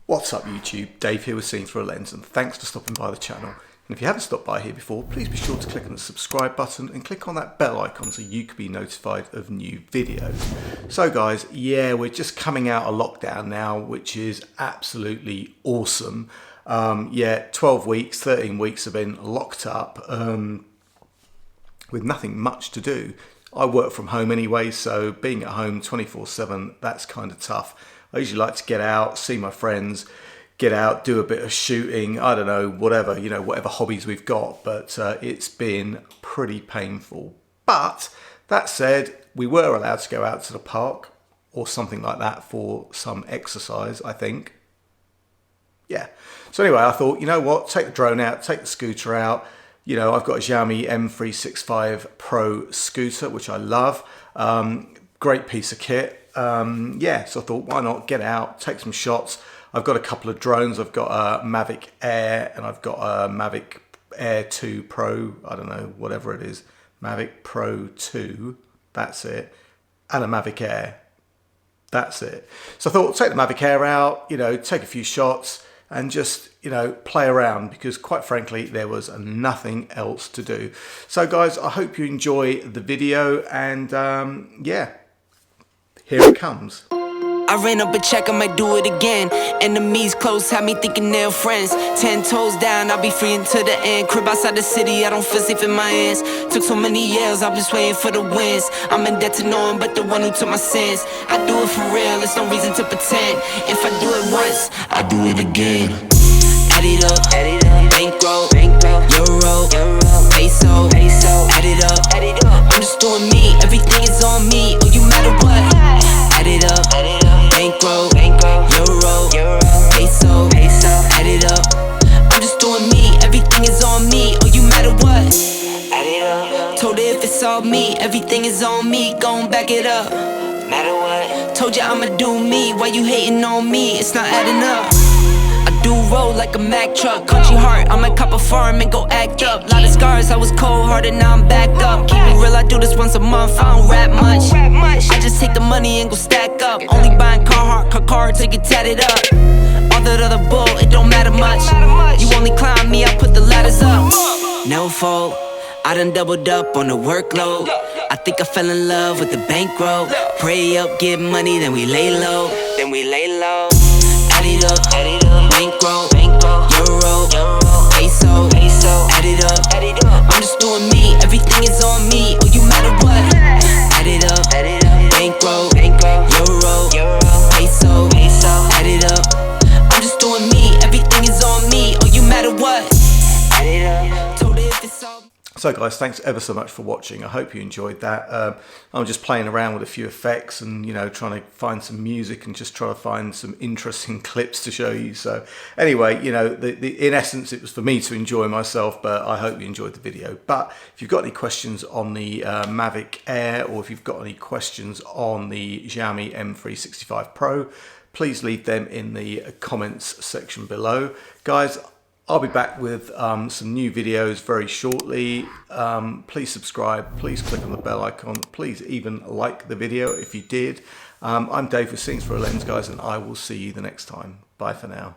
What's up YouTube, Dave here with Seeing Through a Lens, and thanks for stopping by the channel. And if you haven't stopped by here before, please be sure to click on the subscribe button and click on that bell icon so you can be notified of new videos. So guys, yeah, we're just coming out of lockdown now, which is absolutely awesome. 12 weeks, 13 weeks have been locked up with nothing much to do. I work from home anyway, so being at home 24/7, that's kind of tough. I usually like to get out, see my friends, get out, do a bit of shooting, I don't know, whatever, whatever hobbies we've got, but it's been pretty painful. But that said, we were allowed to go out to the park or something like that for some exercise, I think. Yeah. So anyway, I thought, you know what, take the drone out, take the scooter out. I've got a Xiaomi M365 Pro scooter, which I love. Great piece of kit. So I thought, why not get out, take some shots. I've got a couple of drones. I've got a Mavic Air and I've got a Mavic Air 2 Pro. I don't know, whatever it is. Mavic Pro 2. That's it. And a Mavic Air. That's it. So I thought, take the Mavic Air out, take a few shots and just, play around, because quite frankly, there was nothing else to do. So guys, I hope you enjoy the video, and here it comes. I ran up a check, I might do it again. Enemies close, had me thinking they're friends. 10 toes down, I'll be free until the end. Crib outside the city, I don't feel safe in my hands. Took so many years, I'm just waiting for the wins. I'm in debt to no one but the one who took my sins. I do it for real, there's no reason to pretend. If I do it once, I do it again. Add it up, bankroll, euro, peso, add it up. I'm just doing me, everything is on me. Oh, you matter what? Add it up, bankroll, euro, peso, add it up. I'm just doing me, everything is on me. Oh, you matter what? Add it up. Told her if it's all me, everything is on me. Gon' back it up. Matter what? Told you I'ma do me. Why you hating on me? It's not adding up. I do roll like a Mack truck. Country heart, I might cop a farm and go act up. Lot of scars, I was cold-hearted, now I'm backed up. Keep it real, I do this once a month, I don't rap much. I just take the money and go stack up. Only buying Carhartt, car cards to get tatted up. All that other bull, it don't matter much. You only climb me, I put the ladders up. No fault, I done doubled up on the workload. I think I fell in love with the bankroll. Pray up, get money, then we lay low. Add it up, bankroll, euro, peso, add it up. I'm just doing me, everything is on me. Oh, you matter what? Add it up, bankroll, euro, peso, add it up. I'm just doing me, everything is on me. Oh, you matter what? Add it up. Told her if it's all. So guys, thanks ever so much for watching. I hope you enjoyed that. I'm just playing around with a few effects and trying to find some music and just trying to find some interesting clips to show you. So anyway, in essence it was for me to enjoy myself, but I hope you enjoyed the video. But if you've got any questions on the Mavic Air, or if you've got any questions on the Xiaomi M365 Pro, please leave them in the comments section below. Guys, I'll be back with some new videos very shortly. Please subscribe, please click on the bell icon, please even like the video if you did. I'm Dave with Seeing Through a Lens, guys, and I will see you the next time. Bye for now.